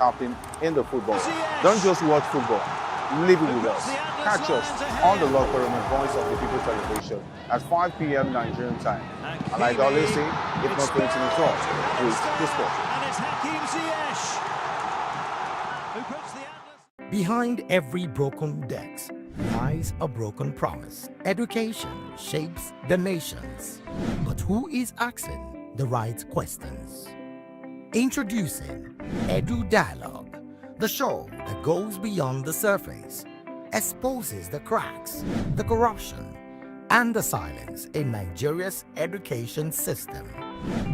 happening in the football. Don't just watch football, live it with us. Catch us on the Locker Room and Voice of the People television at 5 p.m. Nigerian time. And like I always say, if not 2012, with the sport. And it's Hakim Ziyech who puts the Atlas. Behind every broken desk lies a broken promise. Education shapes the nations. But who is asking the right questions? Introducing Edu Dialogue, the show that goes beyond the surface, exposes the cracks, the corruption, and the silence in Nigeria's education system.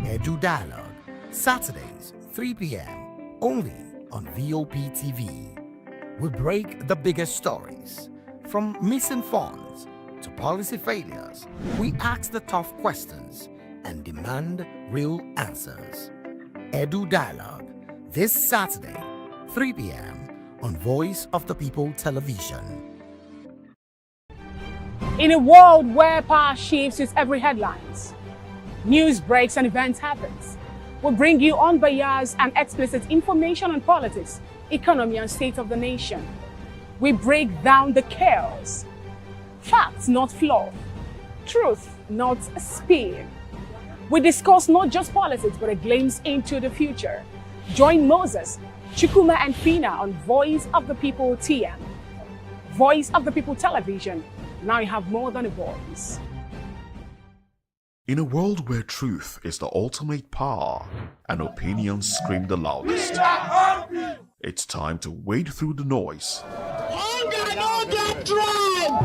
Edu Dialogue, Saturdays, 3 p.m., only on VOP TV. We break the biggest stories, from missing funds to policy failures. We ask the tough questions and demand real answers. Edu Dialogue, this Saturday, 3 p.m. on Voice of the People television. In a world where power shifts with every headlines, news breaks and events happens, we bring you unbiased and explicit information on politics, economy, and state of the nation. We break down the chaos. Facts, not fluff. Truth, not spin. We discuss not just politics, but a glimpse into the future. Join Moses, Chukuma, and Fina on Voice of the People TM. Voice of the People television. Now you have more than a voice. In a world where truth is the ultimate power and opinions scream the loudest, it's time to wade through the noise. Hunger no get tribe!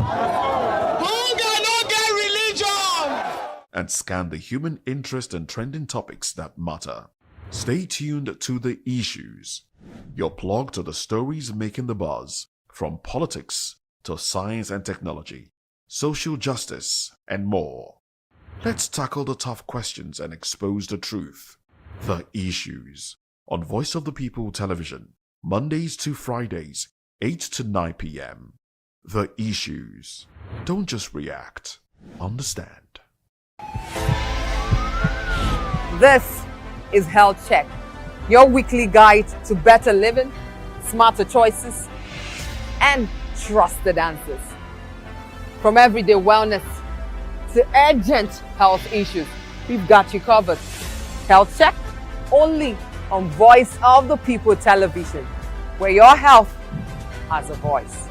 Hunger no get religion! And scan the human interest and trending topics that matter. Stay tuned to The Issues, your plug to the stories making the buzz, from politics to science and technology, social justice, and more. Let's tackle the tough questions and expose the truth. The Issues, on Voice of the People television, Mondays to Fridays, 8 to 9 p.m. The Issues. Don't just react, understand. This is Health Check, your weekly guide to better living, smarter choices, and trusted answers. From everyday wellness to urgent health issues, we've got you covered. Health Check, only on Voice of the People television, where your health has a voice.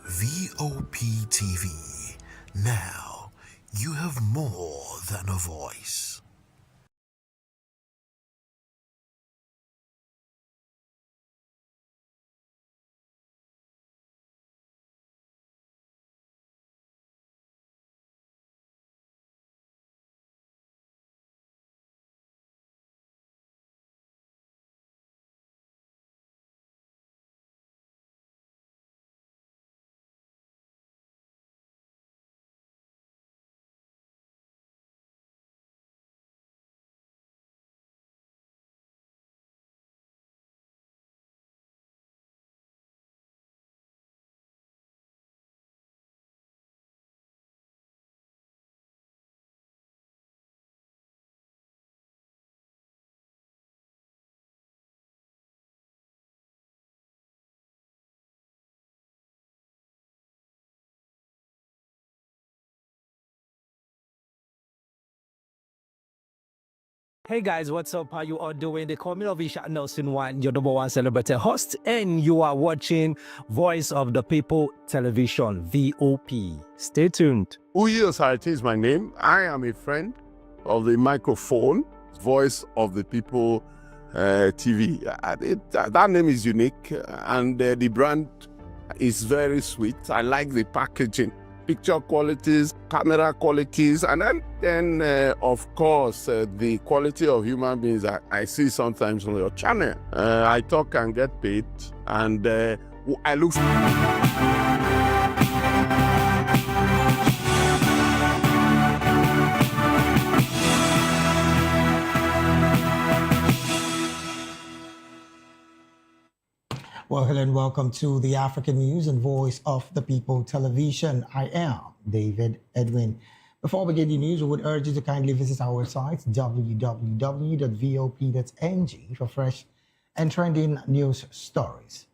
VOP TV. Now you have more than a voice. Hey guys, what's up? How you all doing? They call me Lovisha Nelson One, your number one celebrity host, and you are watching Voice of the People Television, VOP. Stay tuned. Uyi Osarate is my name. I am a friend of the microphone, Voice of the People TV. That name is unique, and the brand is very sweet. I like the packaging, picture qualities, camera qualities, and then of course, the quality of human beings that I see sometimes on your channel. I talk and get paid, and I look. Well, hello and welcome to the African News and Voice of the People Television. I am David Edwin. Before we begin the news, we would urge you to kindly visit our website, www.vop.ng, for fresh and trending news stories.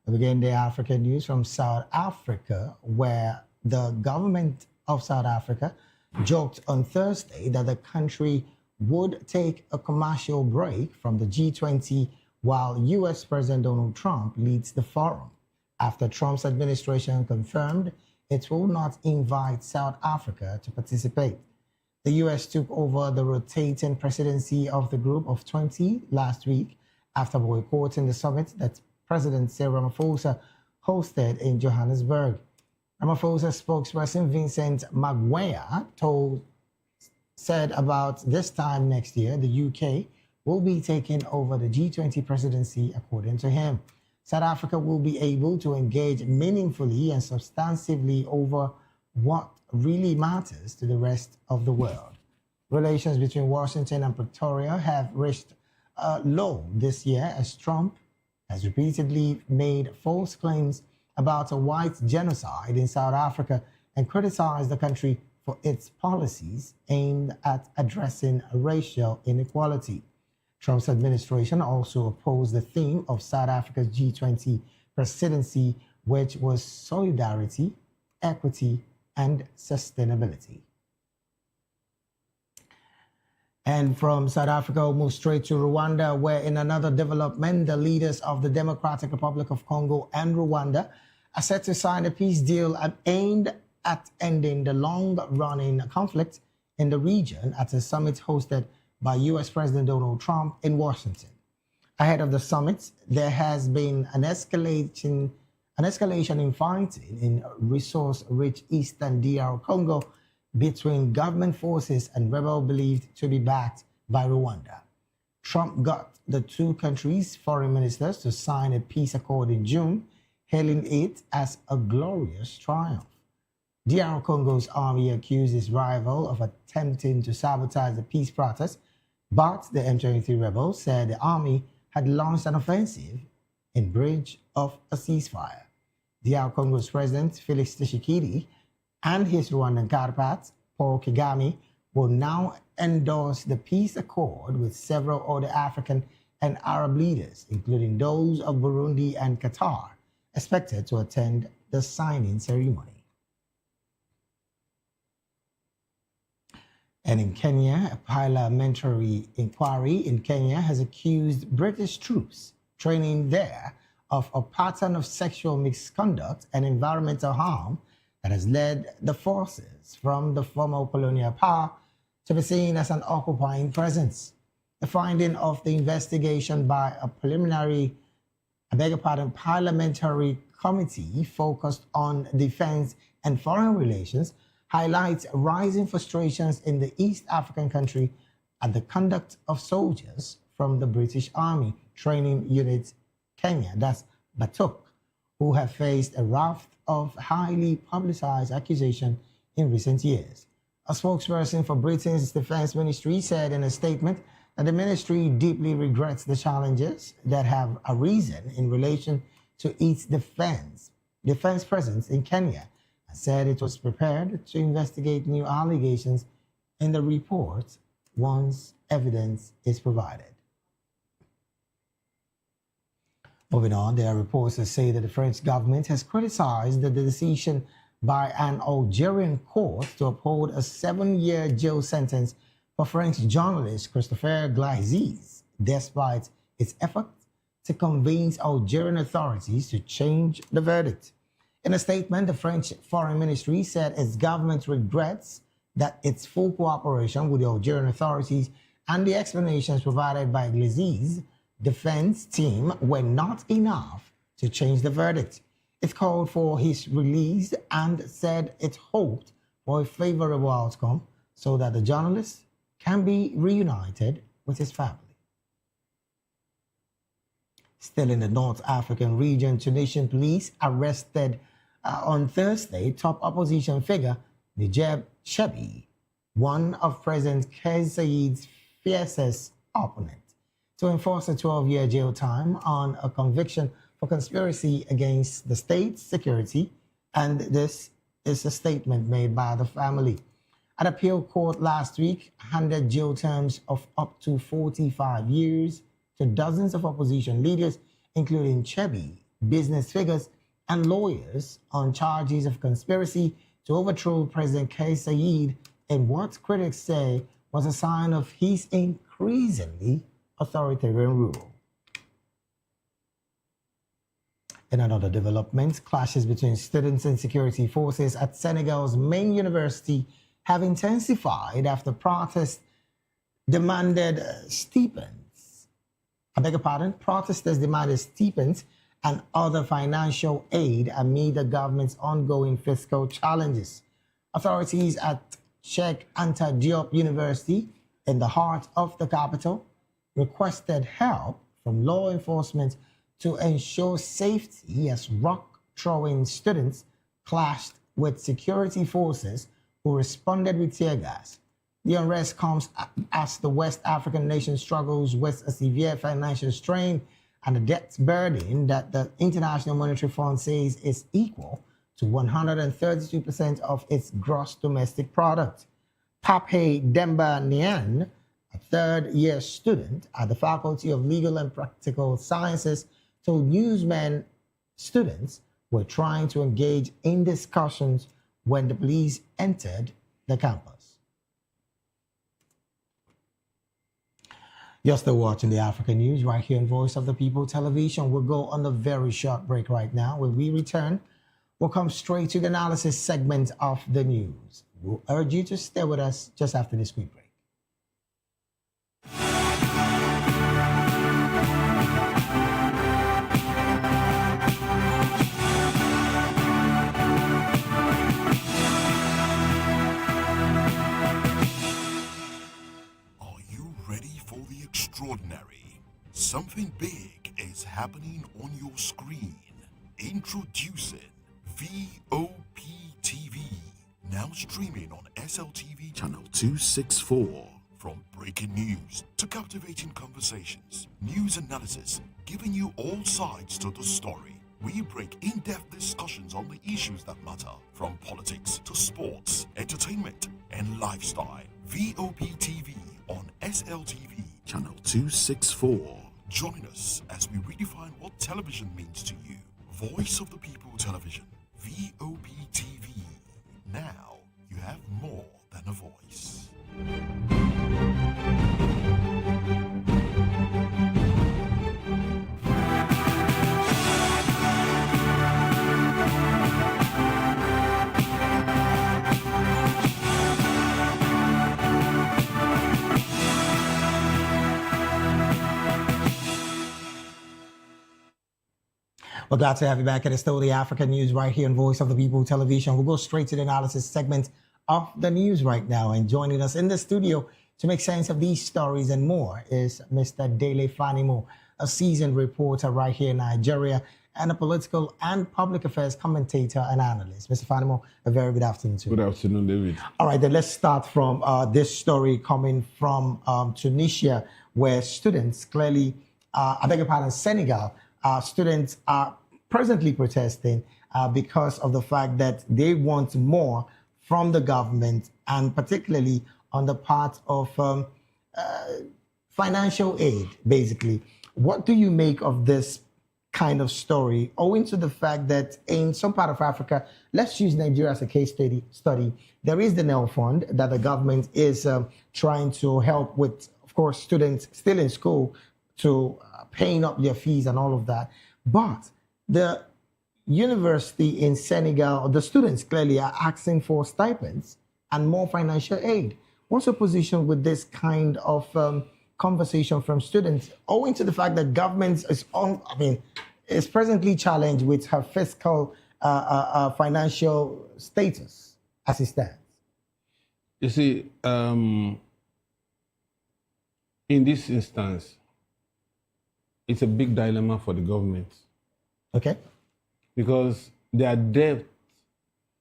We begin the African news from South Africa, where the government of South Africa joked on Thursday that the country would take a commercial break from the G20 while U.S. President Donald Trump leads the forum, after Trump's administration confirmed it will not invite South Africa to participate. The U.S. took over the rotating presidency of the Group of 20 last week after boycotting the summit that President Cyril Ramaphosa hosted in Johannesburg. Ramaphosa spokesperson Vincent Magwenya said about this time next year, the UK will be taking over the G20 presidency, according to him. South Africa will be able to engage meaningfully and substantively over what really matters to the rest of the world. Relations between Washington and Pretoria have reached a low this year as Trump has repeatedly made false claims about a white genocide in South Africa and criticized the country for its policies aimed at addressing racial inequality. Trump's administration also opposed the theme of South Africa's G20 presidency, which was solidarity, equity, and sustainability. And from South Africa, we'll move straight to Rwanda, where in another development, the leaders of the Democratic Republic of Congo and Rwanda are set to sign a peace deal aimed at ending the long-running conflict in the region at a summit hosted by U.S. President Donald Trump in Washington. Ahead of the summit, there has been an escalation in fighting in resource-rich eastern DR Congo between government forces and rebels believed to be backed by Rwanda. Trump got the two countries' foreign ministers to sign a peace accord in June, hailing it as a glorious triumph. DR Congo's army accused its rival of attempting to sabotage the peace process, but the M23 rebels said the army had launched an offensive in bridge of a ceasefire. DR Congo's President Felix Tshisekedi and his Rwandan counterpart, Paul Kagame, will now endorse the peace accord with several other African and Arab leaders, including those of Burundi and Qatar, expected to attend the signing ceremony. And in Kenya, a parliamentary inquiry in Kenya has accused British troops training there of a pattern of sexual misconduct and environmental harm that has led the forces from the former colonial power to be seen as an occupying presence. The finding of the investigation by a parliamentary committee focused on defense and foreign relations highlights rising frustrations in the East African country at the conduct of soldiers from the British Army Training Unit Kenya, that's BATUK, who have faced a raft of highly publicized accusations in recent years. A spokesperson for Britain's Defense Ministry said in a statement that the ministry deeply regrets the challenges that have arisen in relation to its defense presence in Kenya, said it was prepared to investigate new allegations in the report once evidence is provided. Moving on, there are reports that say that the French government has criticized the decision by an Algerian court to uphold a 7-year jail sentence for French journalist Christopher Glaizes, despite its efforts to convince Algerian authorities to change the verdict. In a statement, the French Foreign Ministry said its government regrets that its full cooperation with the Algerian authorities and the explanations provided by Glaizes' defense team were not enough to change the verdict. It called for his release and said it hoped for a favorable outcome so that the journalist can be reunited with his family. Still in the North African region, Tunisian police arrested on Thursday top opposition figure Najib Chebi, one of President Kais Saied's fiercest opponents, to enforce a 12-year jail time on a conviction for conspiracy against the state's security, and this is a statement made by the family. An appeal court last week handed jail terms of up to 45 years to dozens of opposition leaders, including Chebi, business figures, and lawyers on charges of conspiracy to overthrow President Kais Saied in what critics say was a sign of his increasingly authoritarian rule. In another development, clashes between students and security forces at Senegal's main university have intensified after protests demanded stipends. Protesters demanded stipends and other financial aid amid the government's ongoing fiscal challenges. Authorities at Cheikh Anta Diop University, in the heart of the capital, requested help from law enforcement to ensure safety as rock-throwing students clashed with security forces who responded with tear gas. The unrest comes as the West African nation struggles with a severe financial strain and a debt burden that the International Monetary Fund says is equal to 132% of its gross domestic product. Pape Demba Nian, a third-year student at the Faculty of Legal and Practical Sciences, told Newsman students were trying to engage in discussions when the police entered the campus. You're still watching the African News right here on Voice of the People Television. We'll go on a very short break right now. When we return, we'll come straight to the analysis segment of the news. We'll urge you to stay with us just after this quick break. Extraordinary. Something big is happening on your screen. Introducing VOP TV. Now streaming on SLTV channel 264. From breaking news to captivating conversations, news analysis, giving you all sides to the story. We break in-depth discussions on the issues that matter, from politics to sports, entertainment, and lifestyle. VOP TV on SLTV channel 264. Join us as we redefine what television means to you. Voice of the People Television, VOP TV. Now you have more than a voice. We're glad to have you back at the Still the African News right here on Voice of the People Television. We'll go straight to the analysis segment of the news right now. And joining us in the studio to make sense of these stories and more is Mr. Dele Fanimo, a seasoned reporter right here in Nigeria and a political and public affairs commentator and analyst. Mr. Fanimo, a very good afternoon to you. Good afternoon, David. All right, then let's start from this story coming from Tunisia, where students clearly, Senegal, students are presently protesting because of the fact that they want more from the government, and particularly on the part of financial aid, basically. What do you make of this kind of story, owing to the fact that in some part of Africa, let's use Nigeria as a case study, there is the NEL Fund that the government is trying to help with, of course, students still in school to paying up their fees and all of that. But the university in Senegal, the students clearly are asking for stipends and more financial aid. What's your position with this kind of conversation from students, owing to the fact that government is presently challenged with her fiscal financial status as it stands? You see, in this instance, it's a big dilemma for the government. Okay. Because their debt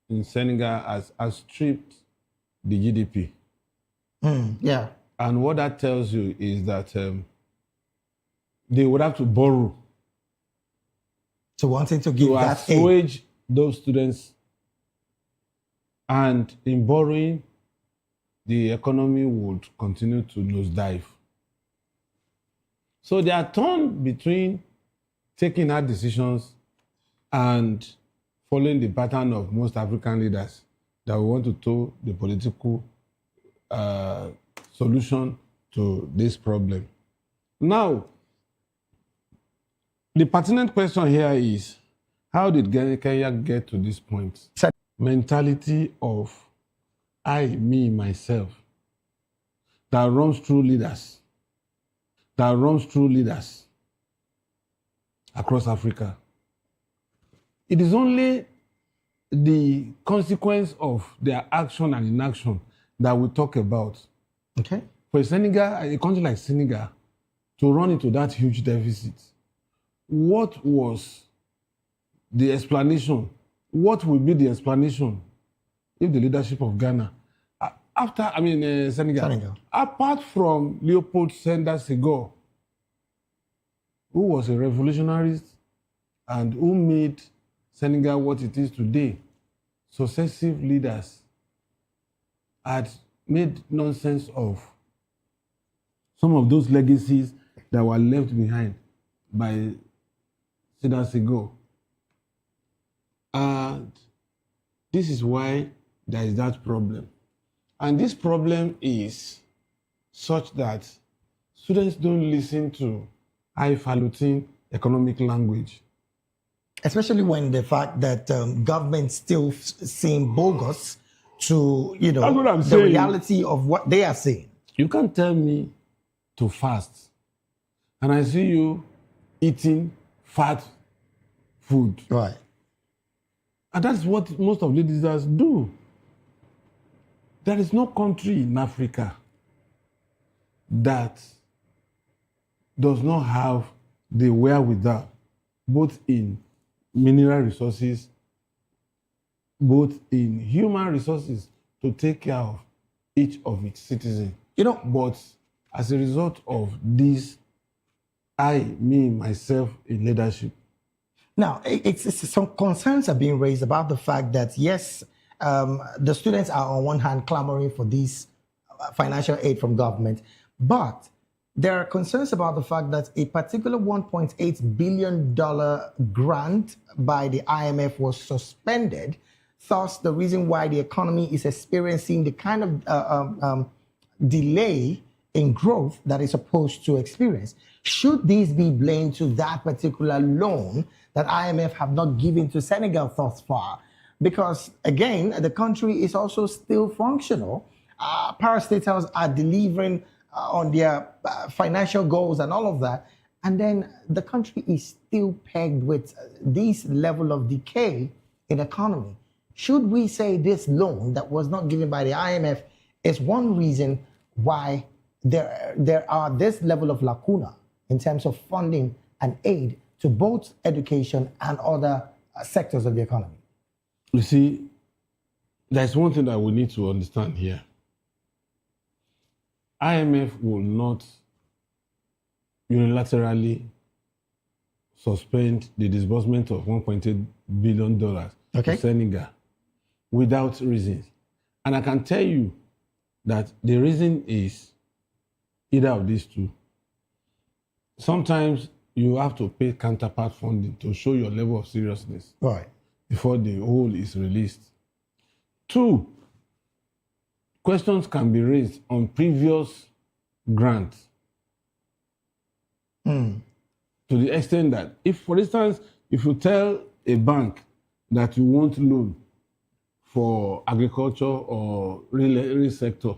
in Senegal has outstripped the GDP. Yeah. And what that tells you is that they would have to borrow to wanting to give to that assuage aid. Those students. And in borrowing, the economy would continue to nosedive. So they are torn between taking hard decisions and following the pattern of most African leaders that we want to toe the political solution to this problem. Now, the pertinent question here is, how did Kenya get to this point? Mentality of I, me, myself, that runs through leaders across Africa. It is only the consequence of their action and inaction that we talk about. Okay. For Senegal, a country like Senegal, to run into that huge deficit, what was the explanation? What will be the explanation if the leadership of Ghana, Senegal, apart from Leopold Sédar Senghor, who was a revolutionarist and who made Senegal what it is today, successive leaders had made nonsense of some of those legacies that were left behind by Sédar Senghor. And this is why there is that problem. And this problem is such that students don't listen to highfalutin economic language. Especially when the fact that government still seem bogus to, the reality of what they are saying. You can't tell me to fast, and I see you eating fat food. Right. And that's what most of leaders do. There is no country in Africa that does not have the wherewithal, both in mineral resources, both in human resources, to take care of each of its citizens. But as a result of this, I, me, myself in leadership. Now, some concerns are being raised about the fact that, yes, the students are on one hand clamoring for this financial aid from government, but there are concerns about the fact that a particular $1.8 billion grant by the IMF was suspended. Thus, the reason why the economy is experiencing the kind of delay in growth that it's supposed to experience. Should this be blamed to that particular loan that IMF have not given to Senegal thus far? Because, again, the country is also still functional. Parastatals are delivering on their financial goals and all of that. And then the country is still pegged with this level of decay in economy. Should we say this loan that was not given by the IMF is one reason why there are this level of lacuna in terms of funding and aid to both education and other sectors of the economy? You see, there's one thing that we need to understand here. IMF will not unilaterally suspend the disbursement of $1.8 billion to Senegal without reasons. And I can tell you that the reason is either of these two. Sometimes you have to pay counterpart funding to show your level of seriousness Right. before the whole is released. 2, questions can be raised on previous grants to the extent that if, for instance, if you tell a bank that you want loan for agriculture or real sector,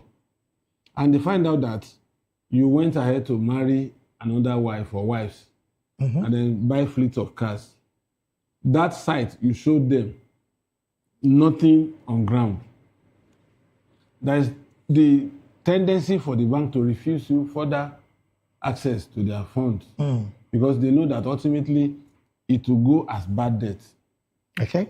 and they find out that you went ahead to marry another wife or wives, and then buy fleets of cars, that site you showed them nothing on ground. There is the tendency for the bank to refuse you further access to their funds because they know that ultimately it will go as bad debt. Okay.